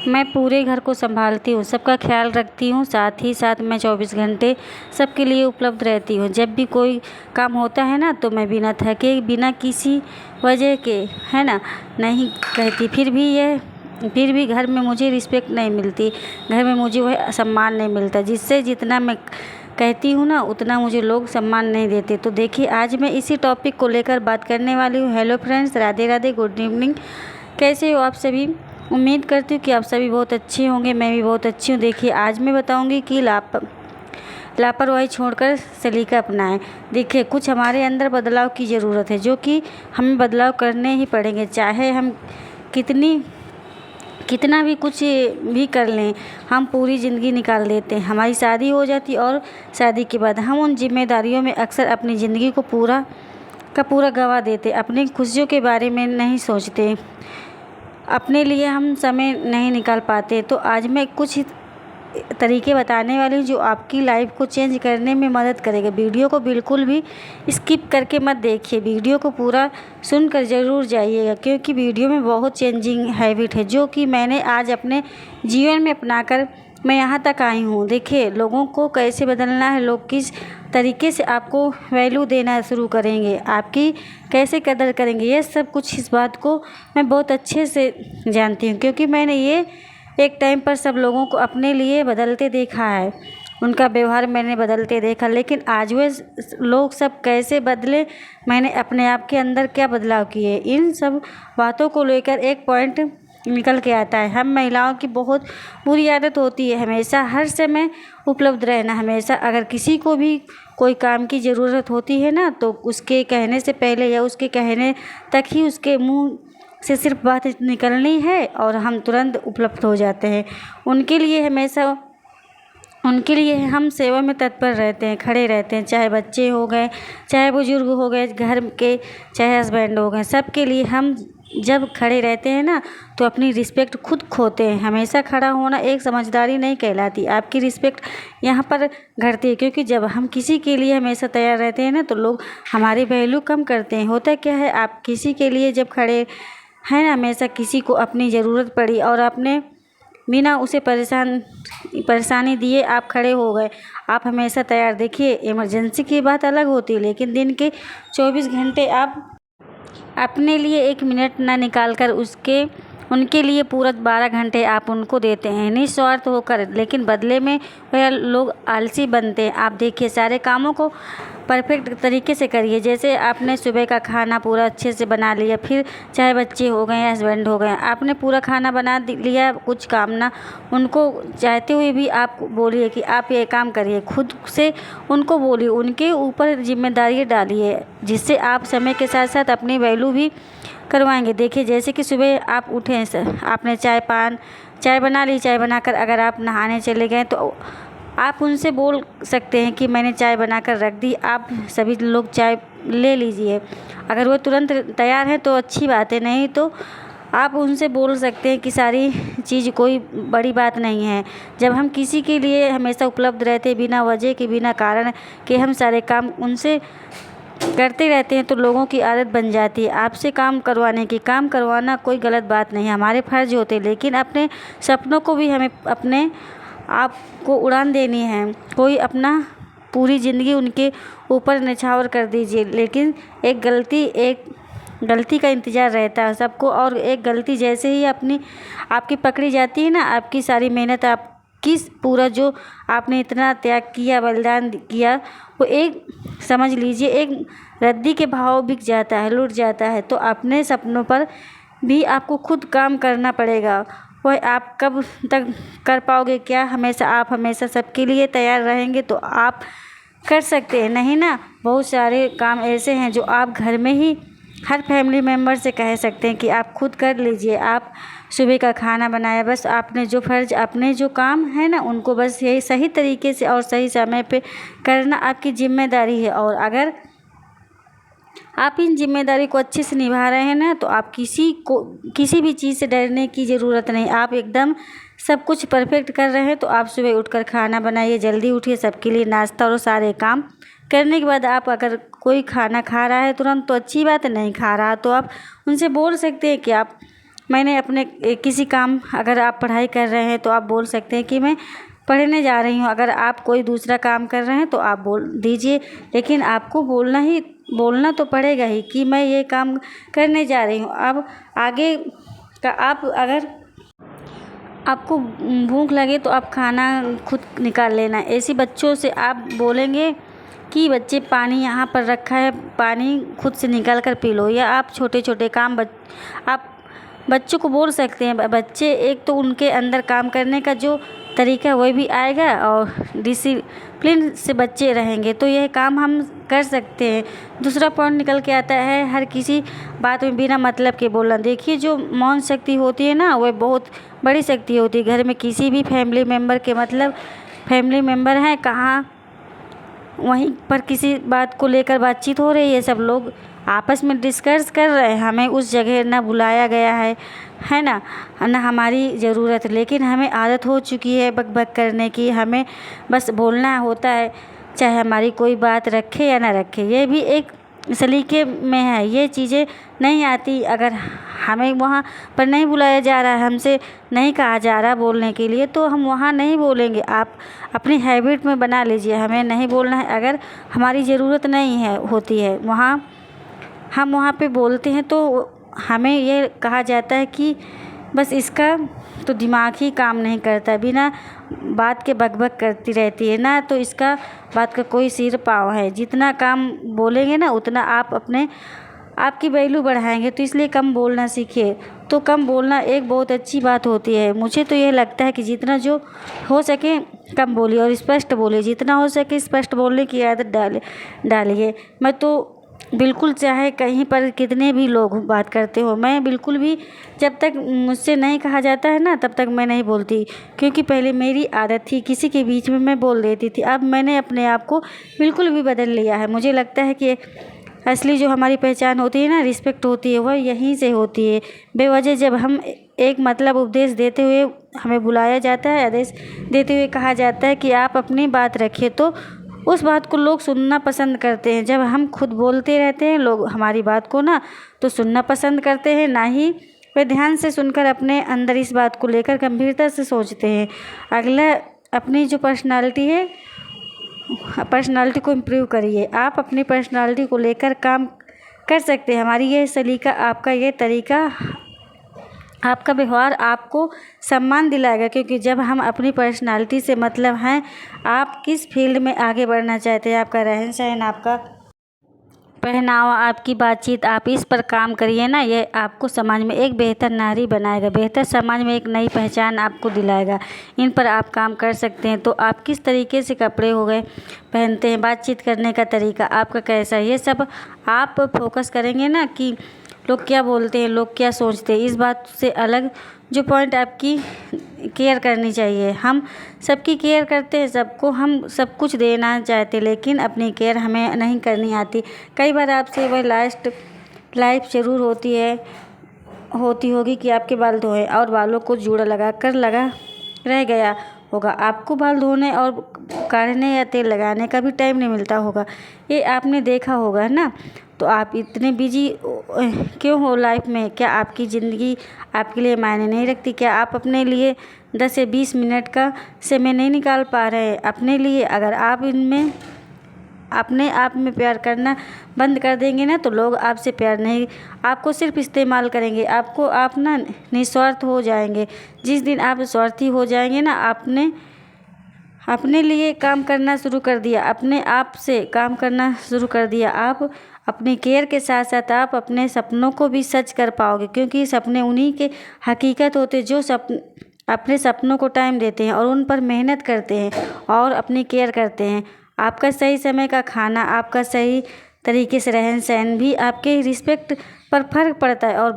मैं पूरे घर को संभालती हूँ, सबका ख्याल रखती हूँ, साथ ही साथ मैं 24 घंटे सबके लिए उपलब्ध रहती हूँ। जब भी कोई काम होता है ना तो मैं बिना थके, बिना किसी वजह के, है ना, नहीं कहती। फिर भी घर में मुझे रिस्पेक्ट नहीं मिलती, घर में मुझे वह सम्मान नहीं मिलता जिससे जितना मैं कहती हूँ ना उतना मुझे लोग सम्मान नहीं देते। तो देखिए, आज मैं इसी टॉपिक को लेकर बात करने वाली हूँ। Hello friends, Radhe Radhe, good evening. कैसे हो आप सभी? उम्मीद करती हूँ कि आप सभी बहुत अच्छे होंगे। मैं भी बहुत अच्छी हूँ। देखिए, आज मैं बताऊँगी कि लापरवाही छोड़कर सलीका अपनाएं। देखिए, कुछ हमारे अंदर बदलाव की ज़रूरत है, जो कि हमें बदलाव करने ही पड़ेंगे, चाहे हम कितना भी कुछ भी कर लें। हम पूरी ज़िंदगी निकाल देते हैं, हमारी शादी हो जाती और शादी के बाद हम उन जिम्मेदारियों में अक्सर अपनी ज़िंदगी को पूरा गंवा देते। अपनी खुशियों के बारे में नहीं सोचते, अपने लिए हम समय नहीं निकाल पाते। तो आज मैं कुछ तरीके बताने वाली हूँ जो आपकी लाइफ को चेंज करने में मदद करेगा। वीडियो को बिल्कुल भी स्किप करके मत देखिए, वीडियो को पूरा सुनकर ज़रूर जाइएगा, क्योंकि वीडियो में बहुत चेंजिंग हैबिट है जो कि मैंने आज अपने जीवन में अपनाकर मैं यहाँ तक आई हूँ। देखिए, लोगों को कैसे बदलना है, लोग किस तरीके से आपको वैल्यू देना शुरू करेंगे, आपकी कैसे कदर करेंगे, ये सब कुछ इस बात को मैं बहुत अच्छे से जानती हूँ, क्योंकि मैंने ये एक टाइम पर सब लोगों को अपने लिए बदलते देखा है, उनका व्यवहार मैंने बदलते देखा। लेकिन आज वे लोग सब कैसे बदले, मैंने अपने आप के अंदर क्या बदलाव किए, इन सब बातों को लेकर एक पॉइंट निकल के आता है। हम महिलाओं की बहुत बुरी आदत होती है हमेशा हर समय उपलब्ध रहना। हमेशा अगर किसी को भी कोई काम की ज़रूरत होती है ना तो उसके कहने से पहले या उसके कहने तक ही उसके मुंह से सिर्फ बात निकलनी है और हम तुरंत उपलब्ध हो जाते हैं। उनके लिए हम सेवा में तत्पर रहते हैं, खड़े रहते हैं, चाहे बच्चे हो गए, चाहे बुजुर्ग हो गए, घर के चाहे हस्बैंड हो गए, सबके लिए हम जब खड़े रहते हैं ना तो अपनी रिस्पेक्ट खुद खोते हैं। हमेशा खड़ा होना एक समझदारी नहीं कहलाती, आपकी रिस्पेक्ट यहाँ पर घटती है, क्योंकि जब हम किसी के लिए हमेशा तैयार रहते हैं ना तो लोग हमारी वैल्यू कम करते हैं। होता क्या है, आप किसी के लिए जब खड़े हैं ना, हमेशा किसी को अपनी ज़रूरत पड़ी और आपने बिना उसे परेशानी दिए आप खड़े हो गए, आप हमेशा तैयार। देखिए, इमरजेंसी की बात अलग होती है, लेकिन दिन के 24 घंटे आप अपने लिए 1 मिनट ना निकाल कर उनके लिए पूरा 12 घंटे आप उनको देते हैं निस्वार्थ होकर, लेकिन बदले में वह लोग आलसी बनते हैं। आप देखिए, सारे कामों को परफेक्ट तरीके से करिए। जैसे आपने सुबह का खाना पूरा अच्छे से बना लिया, फिर चाहे बच्चे हो गए या हस्बैंड हो गए, आपने पूरा खाना बना लिया, कुछ काम ना उनको चाहते हुए भी आप बोलिए कि आप ये काम करिए, खुद से उनको बोलिए, उनके ऊपर जिम्मेदारी डालिए, जिससे आप समय के साथ साथ अपनी वैल्यू भी करवाएंगे। देखिए, जैसे कि सुबह आप उठे, आपने चाय बना ली, चाय बनाकर अगर आप नहाने चले गए तो आप उनसे बोल सकते हैं कि मैंने चाय बनाकर रख दी, आप सभी लोग चाय ले लीजिए। अगर वो तुरंत तैयार है तो अच्छी बात है, नहीं तो आप उनसे बोल सकते हैं कि सारी चीज़ कोई बड़ी बात नहीं है। जब हम किसी के लिए हमेशा उपलब्ध रहते, बिना वजह के, बिना कारण के हम सारे काम उनसे करते रहते हैं तो लोगों की आदत बन जाती है आपसे काम करवाना कोई गलत बात नहीं है, हमारे फ़र्ज होते हैं। लेकिन अपने सपनों को भी हमें अपने आप को उड़ान देनी है। कोई अपना पूरी ज़िंदगी उनके ऊपर निछावर कर दीजिए, लेकिन एक गलती का इंतज़ार रहता है सबको, और एक गलती जैसे ही आपकी पकड़ी जाती है ना, आपकी सारी मेहनत, आपकी पूरा जो आपने इतना त्याग किया, बलिदान किया, वो एक समझ लीजिए एक रद्दी के भाव बिक जाता है, लुट जाता है। तो अपने सपनों पर भी आपको खुद काम करना पड़ेगा। वह आप कब तक कर पाओगे? क्या आप हमेशा सबके लिए तैयार रहेंगे तो आप कर सकते हैं नहीं ना। बहुत सारे काम ऐसे हैं जो आप घर में ही हर फैमिली मेम्बर से कह सकते हैं कि आप खुद कर लीजिए। आप सुबह का खाना बनाया, बस आपने जो फ़र्ज़, अपने जो काम है ना, उनको बस यही सही तरीके से और सही समय पे करना आपकी ज़िम्मेदारी है। और अगर आप इन जिम्मेदारी को अच्छे से निभा रहे हैं ना तो आप किसी भी चीज़ से डरने की ज़रूरत नहीं। आप एकदम सब कुछ परफेक्ट कर रहे हैं तो आप सुबह उठकर खाना बनाइए, जल्दी उठिए, सबके लिए नाश्ता और सारे काम करने के बाद आप अगर कोई खाना खा रहा है तुरंत तो अच्छी बात है, नहीं खा रहा तो आप उनसे बोल सकते हैं कि आप मैंने अपने किसी काम, अगर आप पढ़ाई कर रहे हैं तो आप बोल सकते हैं कि मैं पढ़ने जा रही हूँ। अगर आप कोई दूसरा काम कर रहे हैं तो आप बोल दीजिए, लेकिन आपको बोलना तो पड़ेगा ही कि मैं ये काम करने जा रही हूँ। अब आगे का आप, अगर आपको भूख लगे तो आप खाना खुद निकाल लेना। ऐसे बच्चों से आप बोलेंगे कि बच्चे पानी यहाँ पर रखा है, पानी खुद से निकाल कर पी लो, या आप छोटे छोटे काम आप बच्चों को बोल सकते हैं। बच्चे, एक तो उनके अंदर काम करने का जो तरीका वही भी आएगा और डिसिप्लिन से बच्चे रहेंगे, तो यह काम हम कर सकते हैं। दूसरा पॉइंट निकल के आता है हर किसी बात में बिना मतलब के बोलना। देखिए, जो मौन शक्ति होती है ना, वह बहुत बड़ी शक्ति होती है। घर में किसी भी फैमिली मेम्बर के, मतलब फैमिली मेम्बर हैं कहाँ, वहीं पर किसी बात को लेकर बातचीत हो रही है, सब लोग आपस में डिस्कस कर रहे हैं, हमें उस जगह ना बुलाया गया है ना हमारी ज़रूरत, लेकिन हमें आदत हो चुकी है बक बक करने की। हमें बस बोलना होता है, चाहे हमारी कोई बात रखे या ना रखे। ये भी एक सलीके में है, ये चीज़ें नहीं आती। अगर हमें वहाँ पर नहीं बुलाया जा रहा है, हमसे नहीं कहा जा रहा बोलने के लिए, तो हम वहाँ नहीं बोलेंगे। आप अपनी हैबिट में बना लीजिए, हमें नहीं बोलना है। अगर हमारी ज़रूरत नहीं है होती है वहाँ, हम वहाँ पे बोलते हैं तो हमें ये कहा जाता है कि बस इसका तो दिमाग ही काम नहीं करता, बिना बात के बकबक करती रहती है ना, तो इसका बात का कोई सिर पाँव है। जितना काम बोलेंगे ना उतना आप आपकी वैल्यू बढ़ाएंगे, तो इसलिए कम बोलना सीखिए। तो कम बोलना एक बहुत अच्छी बात होती है। मुझे तो ये लगता है कि जितना जो हो सके कम बोलिए और स्पष्ट बोलिए, जितना हो सके स्पष्ट बोलने की आदत डालिए। मैं तो बिल्कुल, चाहे कहीं पर कितने भी लोग बात करते हो, मैं बिल्कुल भी, जब तक मुझसे नहीं कहा जाता है ना तब तक मैं नहीं बोलती, क्योंकि पहले मेरी आदत थी किसी के बीच में मैं बोल देती थी। अब मैंने अपने आप को बिल्कुल भी बदल लिया है। मुझे लगता है कि असली जो हमारी पहचान होती है ना, रिस्पेक्ट होती है, वह यहीं से होती है। बेवजह जब हम एक मतलब उपदेश देते हुए हमें बुलाया जाता है, आदेश देते हुए कहा जाता है कि आप अपनी बात रखिए, तो उस बात को लोग सुनना पसंद करते हैं। जब हम खुद बोलते रहते हैं लोग हमारी बात को ना तो सुनना पसंद करते हैं, ना ही वे ध्यान से सुनकर अपने अंदर इस बात को लेकर गंभीरता से सोचते हैं। अगला, अपनी जो पर्सनालिटी को इम्प्रूव करिए। आप अपनी पर्सनालिटी को लेकर काम कर सकते हैं। हमारी ये सलीका, आपका ये तरीका, आपका व्यवहार आपको सम्मान दिलाएगा, क्योंकि जब हम अपनी पर्सनालिटी से मतलब हैं, आप किस फील्ड में आगे बढ़ना चाहते हैं, आपका रहन सहन, आपका पहनावा, आपकी बातचीत, आप इस पर काम करिए ना, ये आपको समाज में एक बेहतर नारी बनाएगा, बेहतर समाज में एक नई पहचान आपको दिलाएगा। इन पर आप काम कर सकते हैं। तो आप किस तरीके से कपड़े हो गए पहनते हैं, बातचीत करने का तरीका आपका कैसा है, ये सब आप फोकस करेंगे ना कि लोग क्या बोलते हैं, लोग क्या सोचते हैं। इस बात से अलग जो पॉइंट आपकी केयर करनी चाहिए। हम सबकी केयर करते हैं, सबको हम सब कुछ देना चाहते, लेकिन अपनी केयर हमें नहीं करनी आती। कई बार आपसे वह लाइफ ज़रूर होती होगी कि आपके बाल धोए और बालों को जूड़ा लगा रह गया होगा। आपको बाल धोने और काटने या तेल लगाने का भी टाइम नहीं मिलता होगा, ये आपने देखा होगा ना। तो आप इतने बिजी क्यों हो लाइफ में? क्या आपकी ज़िंदगी आपके लिए मायने नहीं रखती? क्या आप अपने लिए 10 से 20 मिनट का समय नहीं निकाल पा रहे हैं अपने लिए? अगर आप इनमें अपने आप में प्यार करना बंद कर देंगे ना, तो लोग आपसे प्यार नहीं, आपको सिर्फ इस्तेमाल करेंगे। आप ना निस्वार्थ हो जाएंगे। जिस दिन आप स्वार्थी हो जाएंगे ना, आपने अपने लिए काम करना शुरू कर दिया, अपने आप से काम करना शुरू कर दिया, आप अपनी केयर के साथ साथ आप अपने सपनों को भी सच कर पाओगे, क्योंकि सपने उन्हीं के हकीकत होते जो अपने सपनों को टाइम देते हैं और उन पर मेहनत करते हैं और अपनी केयर करते हैं। आपका सही समय का खाना, आपका सही तरीके से रहन सहन भी आपके रिस्पेक्ट पर फर्क पड़ता है और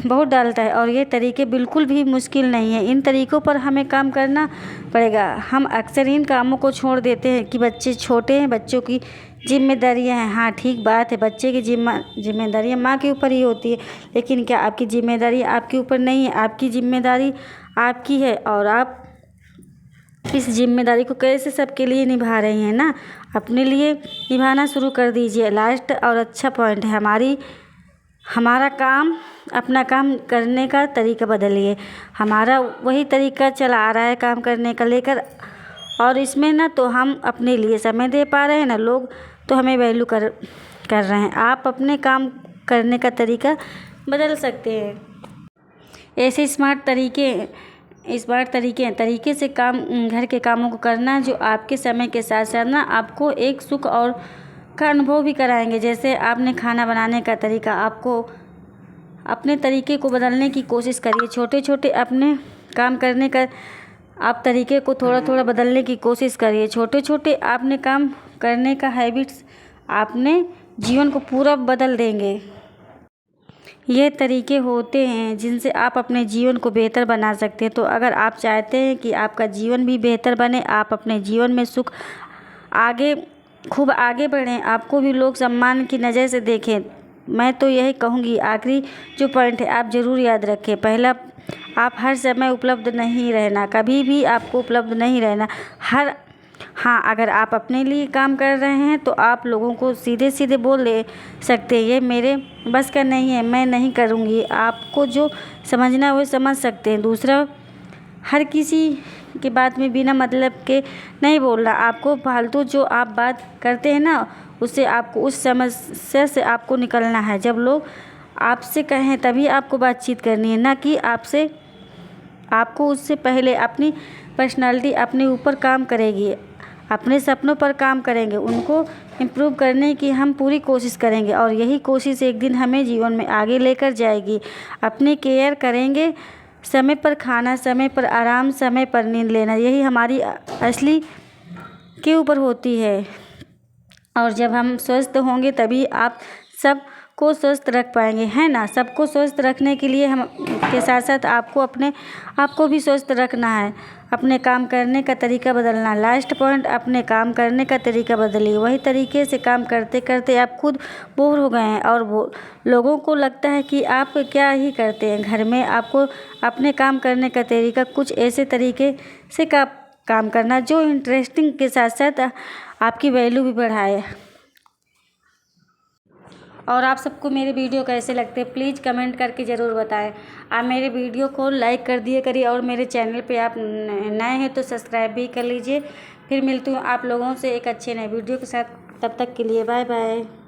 बहुत डालता है। और ये तरीके बिल्कुल भी मुश्किल नहीं है, इन तरीक़ों पर हमें काम करना पड़ेगा। हम अक्सर इन कामों को छोड़ देते हैं कि बच्चे छोटे हैं, बच्चों की जिम्मेदारियां हैं। हाँ, ठीक बात है, बच्चे की जिम्मेदारियां माँ के ऊपर ही होती है, लेकिन क्या आपकी जिम्मेदारी आपके ऊपर नहीं है? आपकी जिम्मेदारी आपकी है और आप इस जिम्मेदारी को कैसे सबके लिए निभा रही हैं ना, अपने लिए निभाना शुरू कर दीजिए। लास्ट और अच्छा पॉइंट है, हमारी हमारा काम अपना काम करने का तरीका बदलिए। हमारा वही तरीका चला आ रहा है काम करने का लेकर, और इसमें ना तो हम अपने लिए समय दे पा रहे हैं ना लोग तो हमें वैल्यू कर रहे हैं। आप अपने काम करने का तरीका बदल सकते हैं। ऐसे स्मार्ट तरीके से काम घर के कामों को करना जो आपके समय के साथ साथ ना आपको एक सुख और का अनुभव भी कराएंगे। जैसे आपने खाना बनाने का तरीका, आपको अपने तरीके को बदलने की कोशिश करिए। छोटे छोटे अपने काम करने का आप तरीके को थोड़ा थोड़ा बदलने की कोशिश करिए। छोटे छोटे आपने काम करने का हैबिट्स आपने जीवन को पूरा बदल देंगे। ये तरीके होते हैं जिनसे आप अपने जीवन को बेहतर बना सकते हैं। तो अगर आप चाहते हैं कि आपका जीवन भी बेहतर बने, आप अपने जीवन में सुख खूब आगे बढ़ें, आपको भी लोग सम्मान की नज़र से देखें, मैं तो यही कहूँगी। आखिरी जो पॉइंट है आप ज़रूर याद रखें। पहला, आप हर समय उपलब्ध नहीं रहना, कभी भी आपको उपलब्ध नहीं रहना। हाँ, अगर आप अपने लिए काम कर रहे हैं तो आप लोगों को सीधे सीधे बोल दे सकते हैं, ये मेरे बस का नहीं है, मैं नहीं करूँगी। आपको जो समझना है वो समझ सकते हैं। दूसरा, हर किसी की बात में बिना मतलब के नहीं बोलना। आपको फालतू जो आप बात करते हैं ना, उससे आपको उस समस्या से आपको निकलना है। जब लोग आपसे कहें तभी आपको बातचीत करनी है, ना कि आपको उससे पहले अपनी पर्सनालिटी अपने ऊपर काम करेगी, अपने सपनों पर काम करेंगे, उनको इम्प्रूव करने की हम पूरी कोशिश करेंगे और यही कोशिश एक दिन हमें जीवन में आगे लेकर जाएगी। अपनी केयर करेंगे, समय पर खाना, समय पर आराम, समय पर नींद लेना, यही हमारी असली के ऊपर होती है। और जब हम स्वस्थ होंगे तभी आप सबको स्वस्थ रख पाएंगे, है ना। सबको स्वस्थ रखने के लिए हम के साथ साथ आपको भी स्वस्थ रखना है। अपने काम करने का तरीका बदलना। लास्ट पॉइंट, अपने काम करने का तरीका बदलिए। वही तरीके से काम करते करते आप खुद बोर हो गए हैं और वो लोगों को लगता है कि आप क्या ही करते हैं घर में। आपको अपने काम करने का तरीका कुछ ऐसे तरीके से काम करना जो इंटरेस्टिंग के साथ साथ आपकी वैल्यू भी बढ़ाए। और आप सबको मेरे वीडियो कैसे लगते हैं प्लीज़ कमेंट करके ज़रूर बताएं। आप मेरे वीडियो को लाइक कर दिया करिए और मेरे चैनल पे आप नए हैं तो सब्सक्राइब भी कर लीजिए। फिर मिलती हूँ आप लोगों से एक अच्छे नए वीडियो के साथ, तब तक के लिए बाय बाय।